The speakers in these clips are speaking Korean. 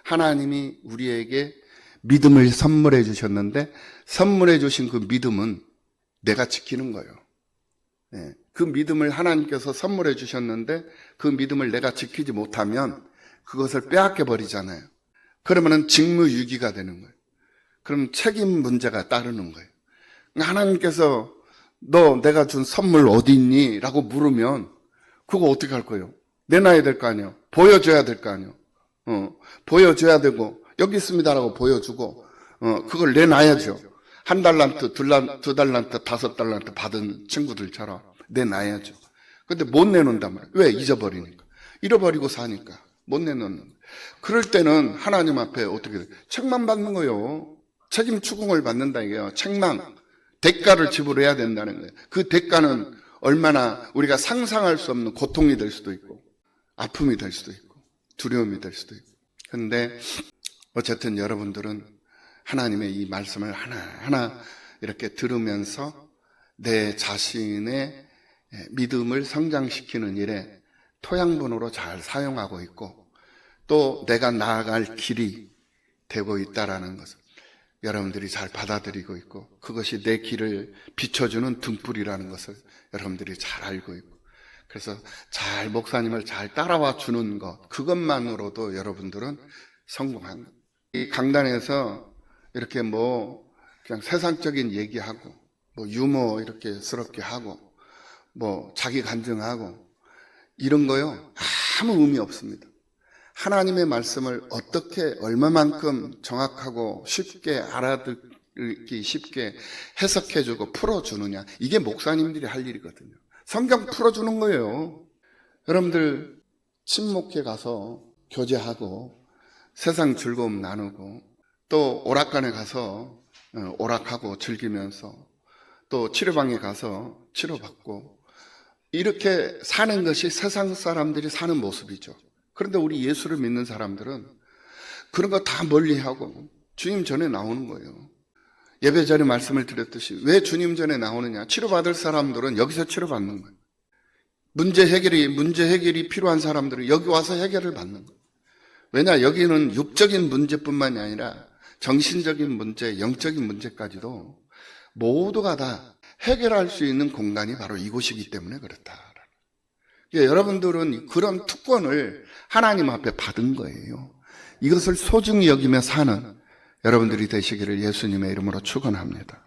하나님이 우리에게 믿음을 선물해 주셨는데 선물해 주신 그 믿음은 내가 지키는 거예요. 그 믿음을 하나님께서 선물해 주셨는데 그 믿음을 내가 지키지 못하면 그것을 빼앗겨 버리잖아요. 그러면은 직무유기가 되는 거예요. 그럼 책임 문제가 따르는 거예요. 하나님께서 너 내가 준 선물 어디 있니? 라고 물으면 그거 어떻게 할 거예요? 내놔야 될 거 아니에요. 보여줘야 될 거 아니에요. 보여줘야 되고 여기 있습니다라고 보여주고 그걸 내놔야죠. 1달란트, 2달란트, 5달란트 받은 친구들처럼 내놔야죠. 근데 못 내놓는단 말이에요. 왜? 잊어버리니까. 잃어버리고 사니까 못 내놓는 거예요. 그럴 때는 하나님 앞에 어떻게 돼요? 책망 받는 거예요. 책임 추궁을 받는다 이게요. 책망, 대가를 지불해야 된다는 거예요. 그 대가는 얼마나 우리가 상상할 수 없는 고통이 될 수도 있고 아픔이 될 수도 있고 두려움이 될 수도 있고. 그런데 어쨌든 여러분들은 하나님의 이 말씀을 하나하나 이렇게 들으면서 내 자신의 믿음을 성장시키는 일에 토양분으로 잘 사용하고 있고 또 내가 나아갈 길이 되고 있다라는 것을 여러분들이 잘 받아들이고 있고 그것이 내 길을 비춰주는 등불이라는 것을 여러분들이 잘 알고 있고 그래서 잘 목사님을 잘 따라와 주는 것 그것만으로도 여러분들은 성공한 것. 이 강단에서 이렇게 그냥 세상적인 얘기하고 유머 이렇게 스럽게 하고 자기 간증하고 이런 거요 아무 의미 없습니다. 하나님의 말씀을 어떻게 얼마만큼 정확하고 쉽게 알아듣기 쉽게 해석해주고 풀어주느냐 이게 목사님들이 할 일이거든요. 성경 풀어주는 거예요. 여러분들 친목회 가서 교제하고 세상 즐거움 나누고 또 오락관에 가서 오락하고 즐기면서 또 치료방에 가서 치료받고 이렇게 사는 것이 세상 사람들이 사는 모습이죠. 그런데 우리 예수를 믿는 사람들은 그런 거 다 멀리하고 주님 전에 나오는 거예요. 예배 전에 말씀을 드렸듯이 왜 주님 전에 나오느냐? 치료받을 사람들은 여기서 치료받는 거예요. 문제 해결이 필요한 사람들은 여기 와서 해결을 받는 거예요. 왜냐? 여기는 육적인 문제뿐만이 아니라 정신적인 문제, 영적인 문제까지도 모두가 다 해결할 수 있는 공간이 바로 이곳이기 때문에 그렇다. 여러분들은 그런 특권을 하나님 앞에 받은 거예요. 이것을 소중히 여기며 사는 여러분들이 되시기를 예수님의 이름으로 축원합니다.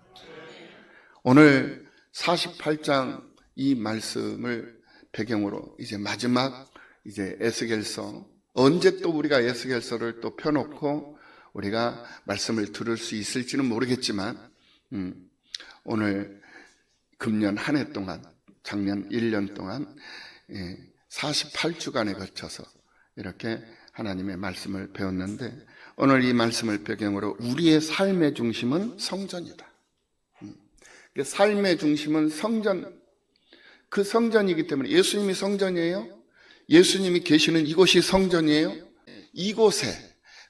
오늘 48장 이 말씀을 배경으로 이제 마지막 에스겔서 언제 또 우리가 에스겔서를 또 펴놓고 우리가 말씀을 들을 수 있을지는 모르겠지만 오늘 금년 한 해 동안 작년 1년 동안 48주간에 걸쳐서 이렇게 하나님의 말씀을 배웠는데 오늘 이 말씀을 배경으로 우리의 삶의 중심은 성전이다. 삶의 중심은 성전, 그 성전이기 때문에 예수님이 성전이에요. 예수님이 계시는 이곳이 성전이에요.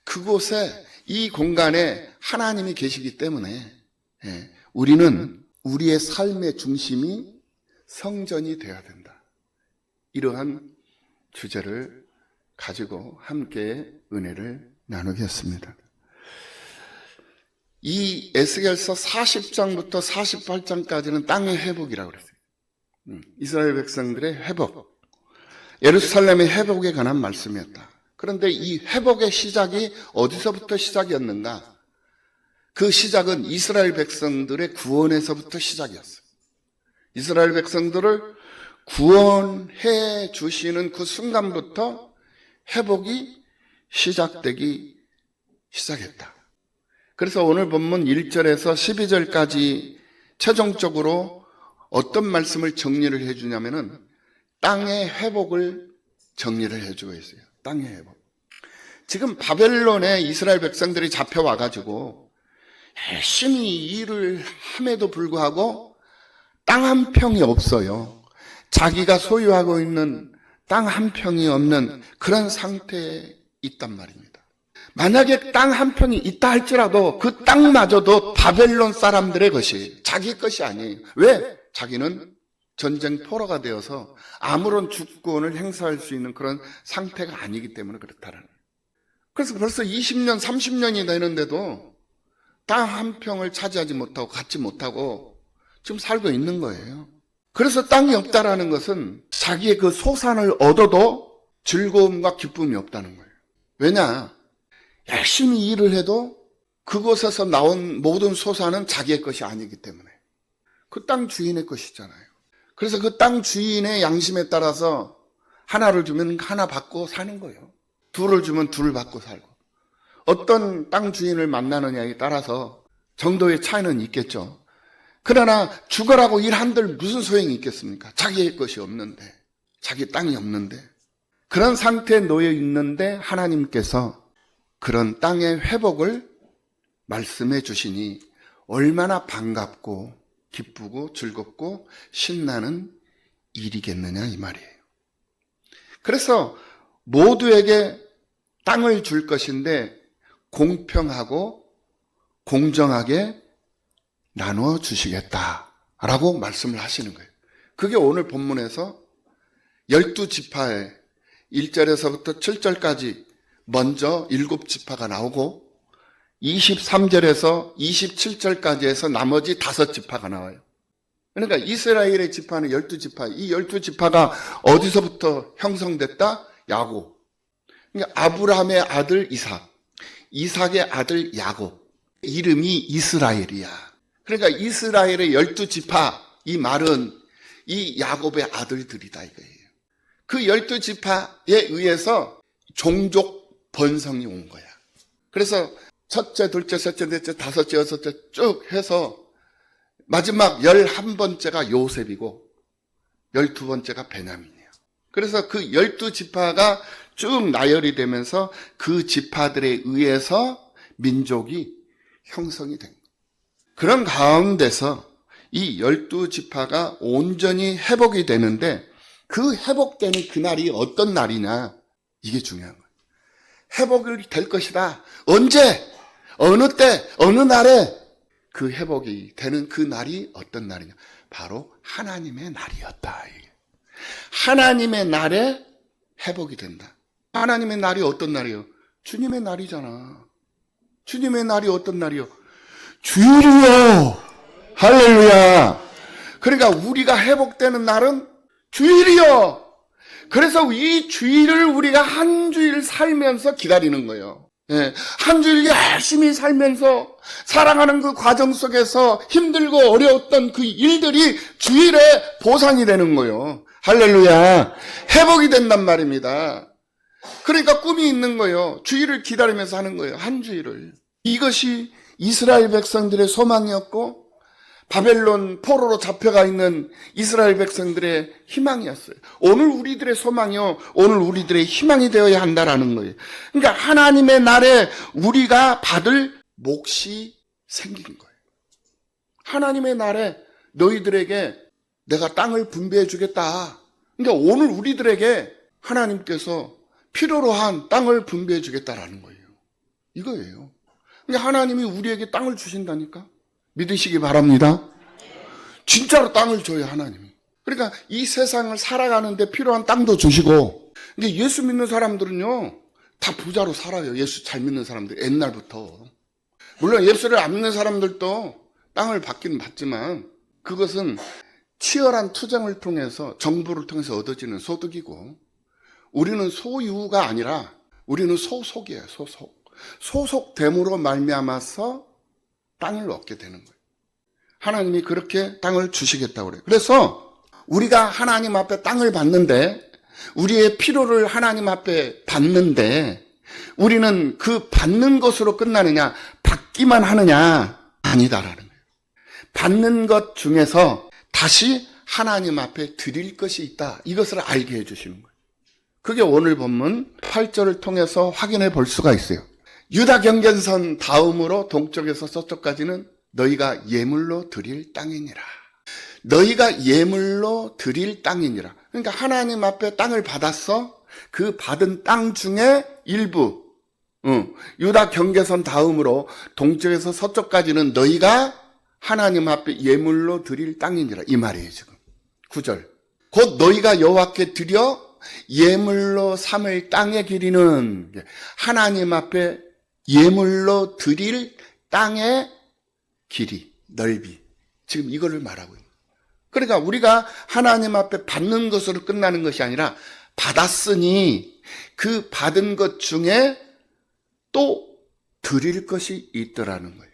그곳에 이 공간에 하나님이 계시기 때문에 우리는 우리의 삶의 중심이 성전이 되어야 된다. 이러한 주제를 가지고 함께 은혜를 나누겠습니다. 이 에스겔서 40장부터 48장까지는 땅의 회복이라고 그랬어요. 이스라엘 백성들의 회복, 예루살렘의 회복에 관한 말씀이었다. 그런데 이 회복의 시작이 어디서부터 시작이었는가? 그 시작은 이스라엘 백성들의 구원에서부터 시작이었어요. 이스라엘 백성들을 구원해 주시는 그 순간부터 회복이 시작되기 시작했다. 그래서 오늘 본문 1절에서 12절까지 최종적으로 어떤 말씀을 정리를 해주냐면은 땅의 회복을 정리를 해주고 있어요. 땅의 회복. 지금 바벨론에 이스라엘 백성들이 잡혀와가지고 열심히 일을 함에도 불구하고 땅 한 평이 없어요. 자기가 소유하고 있는 땅 한 평이 없는 그런 상태에 있단 말입니다. 만약에 땅 한 평이 있다 할지라도 그 땅마저도 바벨론 사람들의 것이 자기 것이 아니에요. 왜? 자기는 전쟁 포로가 되어서 아무런 주권을 행사할 수 있는 그런 상태가 아니기 때문에 그렇다는 거예요. 그래서 벌써 20년, 30년이 되는데도 땅 한 평을 차지하지 못하고 갖지 못하고 지금 살고 있는 거예요. 그래서 땅이 없다라는 것은 자기의 그 소산을 얻어도 즐거움과 기쁨이 없다는 거예요. 왜냐? 열심히 일을 해도 그곳에서 나온 모든 소산은 자기의 것이 아니기 때문에. 그 땅 주인의 것이잖아요. 그래서 그 땅 주인의 양심에 따라서 하나를 주면 하나 받고 사는 거예요. 둘을 주면 둘을 받고 살고. 어떤 땅 주인을 만나느냐에 따라서 정도의 차이는 있겠죠. 그러나 죽어라고 일한들 무슨 소용이 있겠습니까? 자기의 것이 없는데, 자기 땅이 없는데. 그런 상태에 놓여 있는데 하나님께서 그런 땅의 회복을 말씀해 주시니 얼마나 반갑고 기쁘고 즐겁고 신나는 일이겠느냐 이 말이에요. 그래서 모두에게 땅을 줄 것인데 공평하고 공정하게 나누어 주시겠다라고 말씀을 하시는 거예요. 그게 오늘 본문에서 12지파의 1절에서부터 7절까지 먼저 7지파가 나오고 23절에서 27절까지 해서 나머지 5지파가 나와요. 그러니까 이스라엘의 지파는 12지파, 이 12지파가 어디서부터 형성됐다? 야곱. 그러니까 아브라함의 아들 이삭, 이삭의 아들 야곱. 이름이 이스라엘이야. 그러니까 이스라엘의 12지파, 이 말은 이 야곱의 아들들이다 이거예요. 그 12지파에 의해서 종족 번성이 온 거야. 그래서 첫째, 둘째, 셋째, 넷째, 다섯째, 여섯째 쭉 해서 마지막 11번째가 요셉이고 12번째가 베냐민이에요. 그래서 그 12지파가 쭉 나열이 되면서 그 지파들에 의해서 민족이 형성이 된 거예요. 그런 가운데서 이 12지파가 온전히 회복이 되는데 그 회복되는 그날이 어떤 날이냐, 이게 중요한 거예요. 회복이 될 것이다. 언제? 어느 때? 어느 날에? 그 회복이 되는 그 날이 어떤 날이냐? 바로 하나님의 날이었다. 하나님의 날에 회복이 된다. 하나님의 날이 어떤 날이요? 주님의 날이잖아. 주님의 날이 어떤 날이요? 주일이요. 할렐루야. 그러니까 우리가 회복되는 날은 주일이요. 그래서 이 주일을 우리가 한 주일 살면서 기다리는 거예요. 예, 한 주일 열심히 살면서 살아가는 그 과정 속에서 힘들고 어려웠던 그 일들이 주일의 보상이 되는 거예요. 할렐루야. 회복이 된단 말입니다. 그러니까 꿈이 있는 거예요. 주일을 기다리면서 하는 거예요. 한 주일을. 이것이 이스라엘 백성들의 소망이었고 바벨론 포로로 잡혀가 있는 이스라엘 백성들의 희망이었어요. 오늘 우리들의 소망이요, 오늘 우리들의 희망이 되어야 한다라는 거예요. 그러니까 하나님의 날에 우리가 받을 몫이 생긴 거예요. 하나님의 날에 너희들에게 내가 땅을 분배해 주겠다. 그러니까 오늘 우리들에게 하나님께서 필요로 한 땅을 분배해 주겠다라는 거예요. 이거예요. 그러니까 하나님이 우리에게 땅을 주신다니까? 믿으시기 바랍니다. 진짜로 땅을 줘요, 하나님이. 그러니까 이 세상을 살아가는데 필요한 땅도 주시고, 근데 예수 믿는 사람들은요, 다 부자로 살아요. 예수 잘 믿는 사람들, 옛날부터. 물론 예수를 안 믿는 사람들도 땅을 받기는 받지만, 그것은 치열한 투쟁을 통해서, 정부를 통해서 얻어지는 소득이고, 우리는 소유가 아니라, 우리는 소속이에요, 소속. 소속됨으로 말미암아서 땅을 얻게 되는 거예요. 하나님이 그렇게 땅을 주시겠다고 그래요. 그래서 우리가 하나님 앞에 땅을 받는데, 우리의 필요를 하나님 앞에 받는데, 우리는 그 받는 것으로 끝나느냐, 받기만 하느냐, 아니다라는 거예요. 받는 것 중에서 다시 하나님 앞에 드릴 것이 있다. 이것을 알게 해주시는 거예요. 그게 오늘 본문 8절을 통해서 확인해 볼 수가 있어요. 유다 경계선 다음으로 동쪽에서 서쪽까지는 너희가 예물로 드릴 땅이니라. 너희가 예물로 드릴 땅이니라. 그러니까 하나님 앞에 땅을 받았어. 그 받은 땅 중에 일부, 유다 경계선 다음으로 동쪽에서 서쪽까지는 너희가 하나님 앞에 예물로 드릴 땅이니라. 이 말이에요, 지금. 9절. 곧 너희가 여호와께 드려 예물로 삼을 땅의 길이는 하나님 앞에 예물로 드릴 땅의 길이, 넓이. 지금 이거를 말하고 있는 거예요. 그러니까 우리가 하나님 앞에 받는 것으로 끝나는 것이 아니라 받았으니 그 받은 것 중에 또 드릴 것이 있더라는 거예요.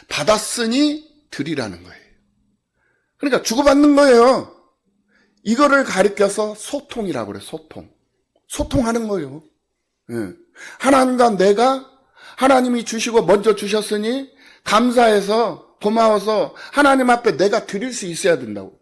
받았으니 드리라는 거예요. 그러니까 주고받는 거예요. 이거를 가리켜서 소통이라고 그래요. 소통하는 거예요. 하나님과 내가 하나님이 주시고 먼저 주셨으니 감사해서 고마워서 하나님 앞에 내가 드릴 수 있어야 된다고.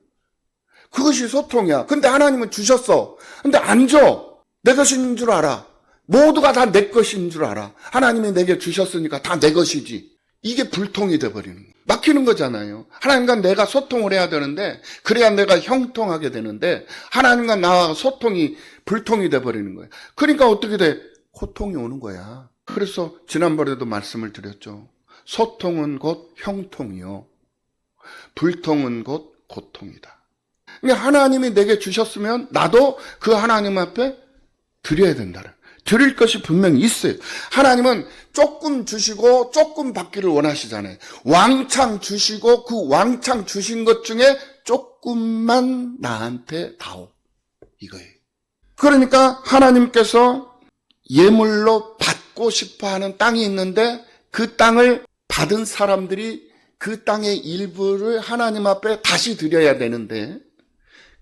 그것이 소통이야. 근데 하나님은 주셨어. 근데 안 줘. 내 것인 줄 알아. 모두가 다 내 것인 줄 알아. 하나님이 내게 주셨으니까 다 내 것이지. 이게 불통이 돼버리는 거예요. 막히는 거잖아요. 하나님과 내가 소통을 해야 되는데 그래야 내가 형통하게 되는데 하나님과 나와 소통이 불통이 돼버리는 거예요. 그러니까 어떻게 돼? 고통이 오는 거야. 그래서 지난번에도 말씀을 드렸죠. 소통은 곧 형통이요. 불통은 곧 고통이다. 그러니까 하나님이 내게 주셨으면 나도 그 하나님 앞에 드려야 된다. 드릴 것이 분명히 있어요. 하나님은 조금 주시고 조금 받기를 원하시잖아요. 왕창 주시고 그 왕창 주신 것 중에 조금만 나한테 다오. 이거예요. 그러니까 하나님께서 예물로 받고 싶어 하는 땅이 있는데 그 땅을 받은 사람들이 그 땅의 일부를 하나님 앞에 다시 드려야 되는데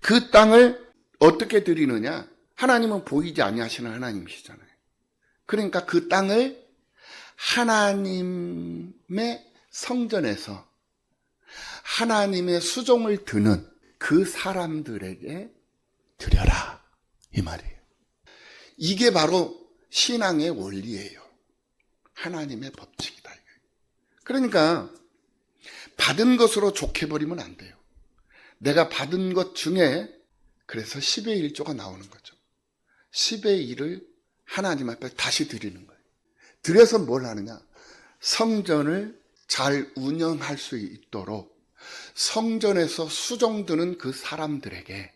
그 땅을 어떻게 드리느냐? 하나님은 보이지 아니하시는 하나님이시잖아요. 그러니까 그 땅을 하나님의 성전에서 하나님의 수종을 드는 그 사람들에게 드려라. 이 말이에요. 이게 바로 신앙의 원리예요. 하나님의 법칙이다. 그러니까 받은 것으로 족해버리면 안 돼요. 내가 받은 것 중에 그래서 10의 1조가 나오는 거죠. 10의 1을 하나님 앞에 다시 드리는 거예요. 드려서 뭘 하느냐? 성전을 잘 운영할 수 있도록 성전에서 수종드는 그 사람들에게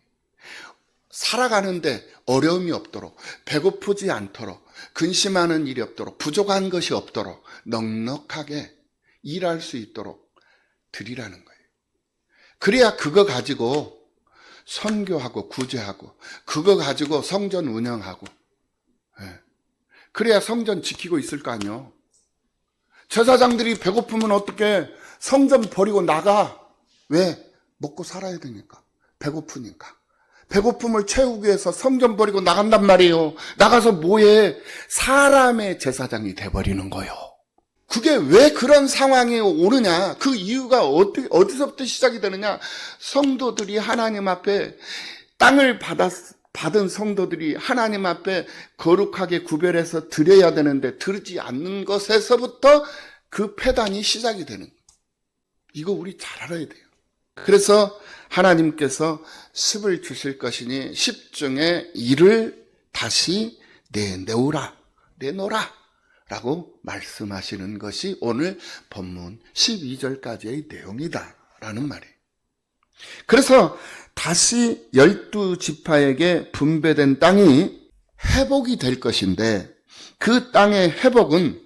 살아가는데 어려움이 없도록 배고프지 않도록 근심하는 일이 없도록 부족한 것이 없도록 넉넉하게 일할 수 있도록 드리라는 거예요. 그래야 그거 가지고 선교하고 구제하고 그거 가지고 성전 운영하고 그래야 성전 지키고 있을 거 아니에요. 제사장들이 배고프면 어떻게 성전 버리고 나가? 왜? 먹고 살아야 되니까. 배고프니까. 배고픔을 채우기 위해서 성전 버리고 나간단 말이에요. 나가서 뭐해? 사람의 제사장이 돼버리는 거예요. 그게 왜 그런 상황이 오느냐? 그 이유가 어디서부터 시작이 되느냐? 성도들이 하나님 앞에 땅을 받은 성도들이 하나님 앞에 거룩하게 구별해서 드려야 되는데 드리지 않는 것에서부터 그 폐단이 시작이 되는 거예요. 이거 우리 잘 알아야 돼요. 그래서 하나님께서 10을 주실 것이니 10 중에 1을 다시 내놓으라 라고 말씀하시는 것이 오늘 본문 12절까지의 내용이다 라는 말이에요. 그래서 다시 12지파에게 분배된 땅이 회복이 될 것인데 그 땅의 회복은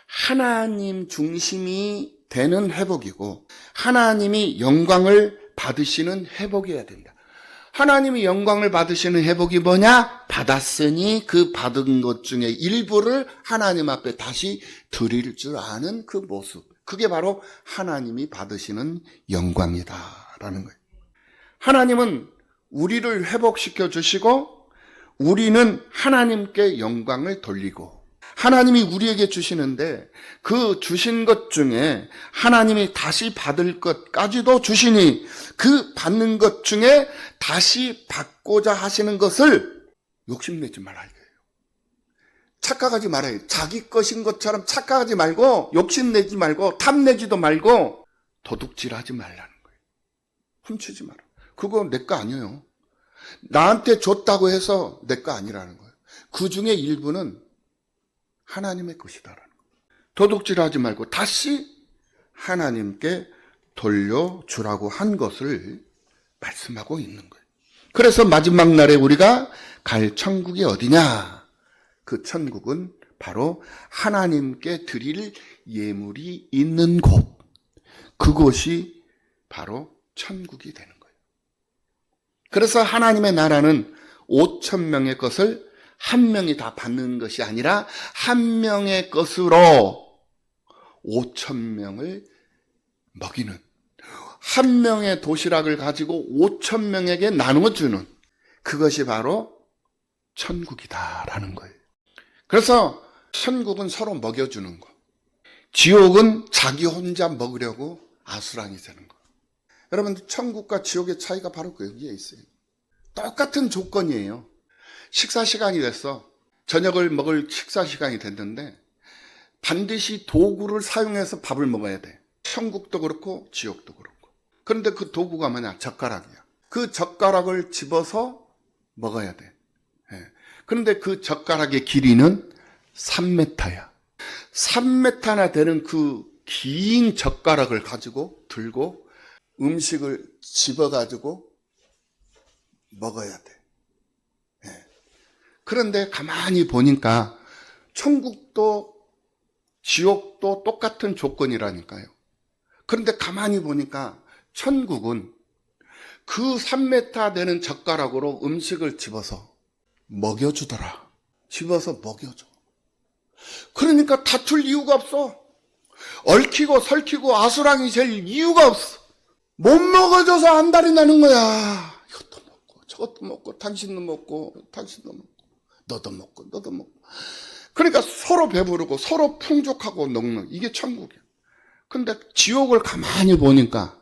하나님 중심이 되는 회복이고 하나님이 영광을 받으시는 회복이어야 된다. 하나님이 영광을 받으시는 회복이 뭐냐? 받았으니 그 받은 것 중에 일부를 하나님 앞에 다시 드릴 줄 아는 그 모습. 그게 바로 하나님이 받으시는 영광이다라는 거예요. 하나님은 우리를 회복시켜 주시고 우리는 하나님께 영광을 돌리고 하나님이 우리에게 주시는데 그 주신 것 중에 하나님이 다시 받을 것까지도 주시니 그 받는 것 중에 다시 받고자 하시는 것을 욕심내지 말아야 돼요. 착각하지 말아요. 자기 것인 것처럼 착각하지 말고 욕심내지 말고 탐내지도 말고 도둑질하지 말라는 거예요. 훔치지 마라. 그거 내 거 아니에요. 나한테 줬다고 해서 내 거 아니라는 거예요. 그 중에 일부는 하나님의 것이다라는 거예요. 도둑질하지 말고 다시 하나님께 돌려주라고 한 것을 말씀하고 있는 거예요. 그래서 마지막 날에 우리가 갈 천국이 어디냐? 그 천국은 바로 하나님께 드릴 예물이 있는 곳. 그곳이 바로 천국이 되는 거예요. 그래서 하나님의 나라는 5,000명의 것을 한 명이 다 받는 것이 아니라 한 명의 것으로 5,000명을 먹이는, 한 명의 도시락을 가지고 5,000명에게 나누어 주는, 그것이 바로 천국이다라는 거예요. 그래서 천국은 서로 먹여주는 거, 지옥은 자기 혼자 먹으려고 아수랑이 되는 거. 여러분, 천국과 지옥의 차이가 바로 여기에 있어요. 똑같은 조건이에요. 식사 시간이 됐어. 저녁을 먹을 식사 시간이 됐는데 반드시 도구를 사용해서 밥을 먹어야 돼. 천국도 그렇고 지옥도 그렇고. 그런데 그 도구가 뭐냐? 젓가락이야. 그 젓가락을 집어서 먹어야 돼. 그런데 그 젓가락의 길이는 3m야. 3m나 되는 그 긴 젓가락을 가지고 들고 음식을 집어가지고 먹어야 돼. 그런데 가만히 보니까 천국도 지옥도 똑같은 조건이라니까요. 그런데 가만히 보니까 천국은 그 3m 되는 젓가락으로 음식을 집어서 먹여주더라. 집어서 먹여줘. 그러니까 다툴 이유가 없어. 얽히고 설키고 아수랑이 될 이유가 없어. 못 먹어줘서 안달이 나는 거야. 이것도 먹고 저것도 먹고 당신도 먹고 당신도 먹고 너도 먹고 너도 먹고. 그러니까 서로 배부르고 서로 풍족하고 넉넉. 이게 천국이야. 근데 지옥을 가만히 보니까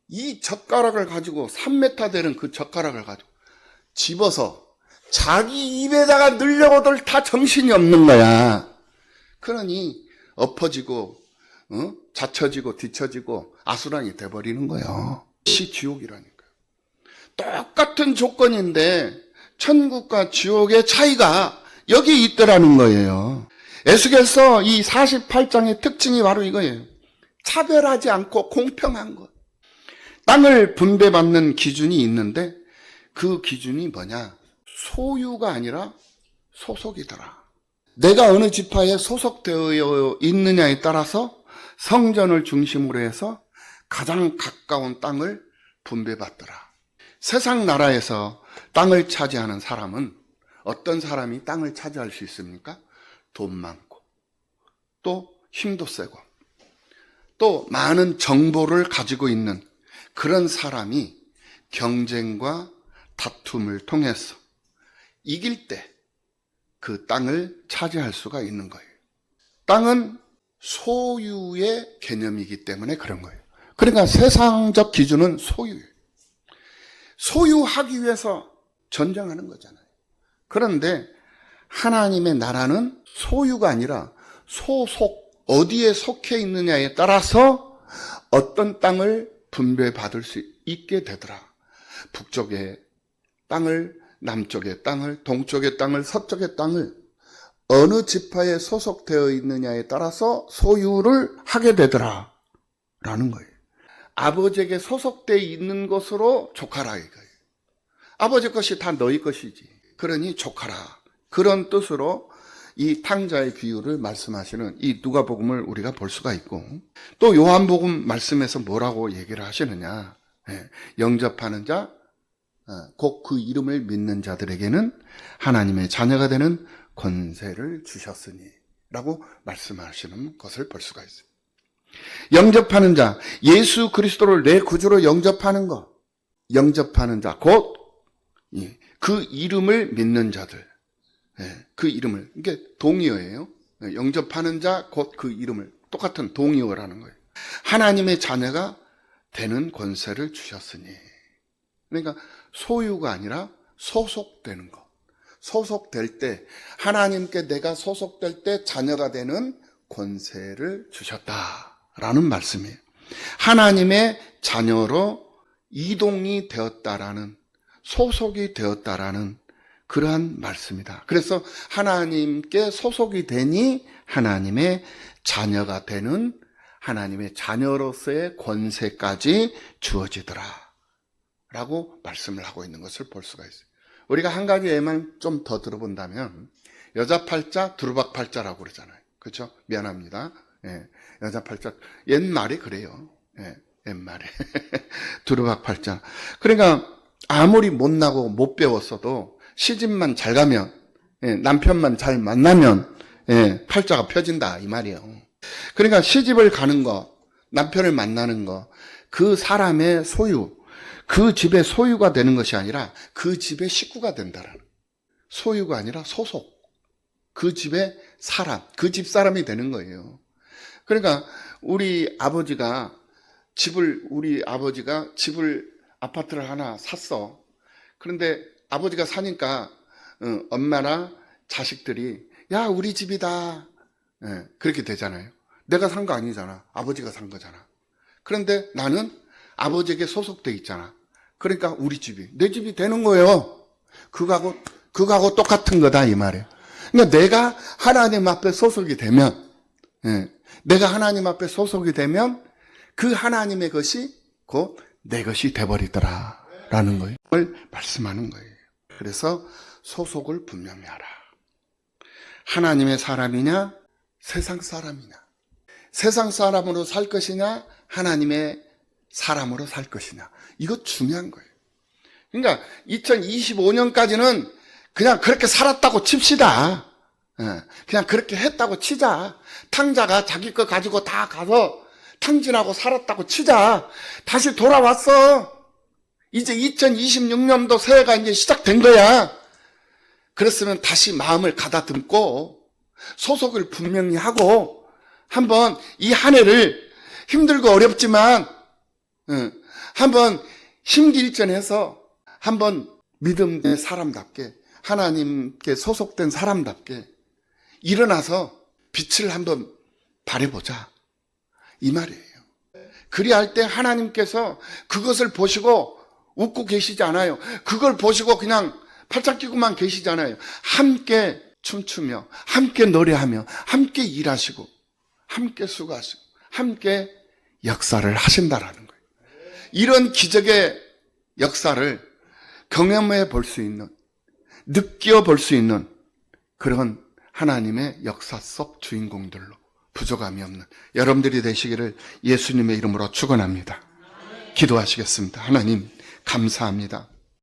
이 젓가락을 가지고 3m 되는 그 젓가락을 가지고 집어서 자기 입에다가 넣으려고들 다 정신이 없는 거야. 그러니 엎어지고 자처지고 뒤처지고 아수랑이 돼버리는 거예요. 이 지옥이라니까요. 똑같은 조건인데 천국과 지옥의 차이가 여기 있더라는 거예요. 에스겔서 이 48장의 특징이 바로 이거예요. 차별하지 않고 공평한 것. 땅을 분배받는 기준이 있는데 그 기준이 뭐냐? 소유가 아니라 소속이더라. 내가 어느 지파에 소속되어 있느냐에 따라서 성전을 중심으로 해서 가장 가까운 땅을 분배받더라. 세상 나라에서 땅을 차지하는 사람은 어떤 사람이 땅을 차지할 수 있습니까? 돈 많고 또 힘도 세고 또 많은 정보를 가지고 있는 그런 사람이 경쟁과 다툼을 통해서 이길 때 그 땅을 차지할 수가 있는 거예요. 땅은 소유의 개념이기 때문에 그런 거예요. 그러니까 세상적 기준은 소유예요. 소유하기 위해서 전쟁하는 거잖아요. 그런데 하나님의 나라는 소유가 아니라 소속, 어디에 속해 있느냐에 따라서 어떤 땅을 분배받을 수 있게 되더라. 북쪽의 땅을, 남쪽의 땅을, 동쪽의 땅을, 서쪽의 땅을 어느 지파에 소속되어 있느냐에 따라서 소유를 하게 되더라 라는 거예요. 아버지에게 소속되어 있는 것으로 족하라 이거예요. 아버지 것이 다 너희 것이지. 그러니 족하라. 그런 뜻으로 이 탕자의 비유를 말씀하시는 이 누가복음을 우리가 볼 수가 있고, 또 요한복음 말씀에서 뭐라고 얘기를 하시느냐. 영접하는 자, 곧 그 이름을 믿는 자들에게는 하나님의 자녀가 되는 권세를 주셨으니 라고 말씀하시는 것을 볼 수가 있어요. 영접하는 자, 예수 그리스도를 내 구주로 영접하는 것, 영접하는 자, 곧 그 이름을 믿는 자들, 그 이름을, 이게 동의어예요. 영접하는 자, 곧 그 이름을, 똑같은 동의어라는 거예요. 하나님의 자녀가 되는 권세를 주셨으니. 그러니까 소유가 아니라 소속되는 것. 소속될 때, 하나님께 내가 소속될 때 자녀가 되는 권세를 주셨다라는 말씀이에요. 하나님의 자녀로 이동이 되었다라는, 소속이 되었다라는 그러한 말씀이다. 그래서 하나님께 소속이 되니 하나님의 자녀가 되는 하나님의 자녀로서의 권세까지 주어지더라 라고 말씀을 하고 있는 것을 볼 수가 있어요. 우리가 한 가지 예만 좀 더 들어본다면 여자 팔자, 두루박 팔자라고 그러잖아요. 그렇죠? 미안합니다. 예, 여자 팔자. 옛말에 그래요. 예, 옛말에. 두루박 팔자. 그러니까 아무리 못나고 못 배웠어도 시집만 잘 가면, 예, 남편만 잘 만나면, 예, 팔자가 펴진다 이 말이에요. 그러니까 시집을 가는 거, 남편을 만나는 거, 그 사람의 소유, 그 집의 소유가 되는 것이 아니라 그 집의 식구가 된다라는. 소유가 아니라 소속. 그 집의 사람, 그 집 사람이 되는 거예요. 그러니까 우리 아버지가 아파트를 하나 샀어. 그런데 아버지가 사니까 엄마나 자식들이 야, 우리 집이다. 예, 그렇게 되잖아요. 내가 산 거 아니잖아. 아버지가 산 거잖아. 그런데 나는 아버지에게 소속돼 있잖아. 그러니까 우리 집이, 내 집이 되는 거예요. 그거하고 똑같은 거다 이 말이에요. 그러니까 내가 하나님 앞에 소속이 되면, 예, 내가 하나님 앞에 소속이 되면 그 하나님의 것이 곧 내 것이 돼버리더라 라는 거예요. 그걸 말씀하는 거예요. 그래서 소속을 분명히 하라. 하나님의 사람이냐 세상 사람이냐, 세상 사람으로 살 것이냐 하나님의 사람으로 살 것이냐, 이거 중요한 거예요. 그러니까 2025년까지는 그냥 그렇게 살았다고 칩시다. 그냥 그렇게 했다고 치자. 탕자가 자기 거 가지고 다 가서 탕진하고 살았다고 치자. 다시 돌아왔어. 이제 2026년도 새해가 이제 시작된 거야. 그랬으면 다시 마음을 가다듬고 소속을 분명히 하고 한번 이 한 해를 힘들고 어렵지만 한번 심기일전해서 한번 믿음의 사람답게, 하나님께 소속된 사람답게 일어나서 빛을 한번 발해보자 이 말이에요. 그리할 때 하나님께서 그것을 보시고 웃고 계시지 않아요. 그걸 보시고 그냥 팔짱 끼고만 계시지 않아요. 함께 춤추며 함께 노래하며 함께 일하시고 함께 수고하시고 함께 역사를 하신다라는 거예요. 이런 기적의 역사를 경험해 볼 수 있는, 느껴볼 수 있는 그런 하나님의 역사 속 주인공들로 부족함이 없는 여러분들이 되시기를 예수님의 이름으로 축원합니다. 기도하시겠습니다. 하나님 감사합니다.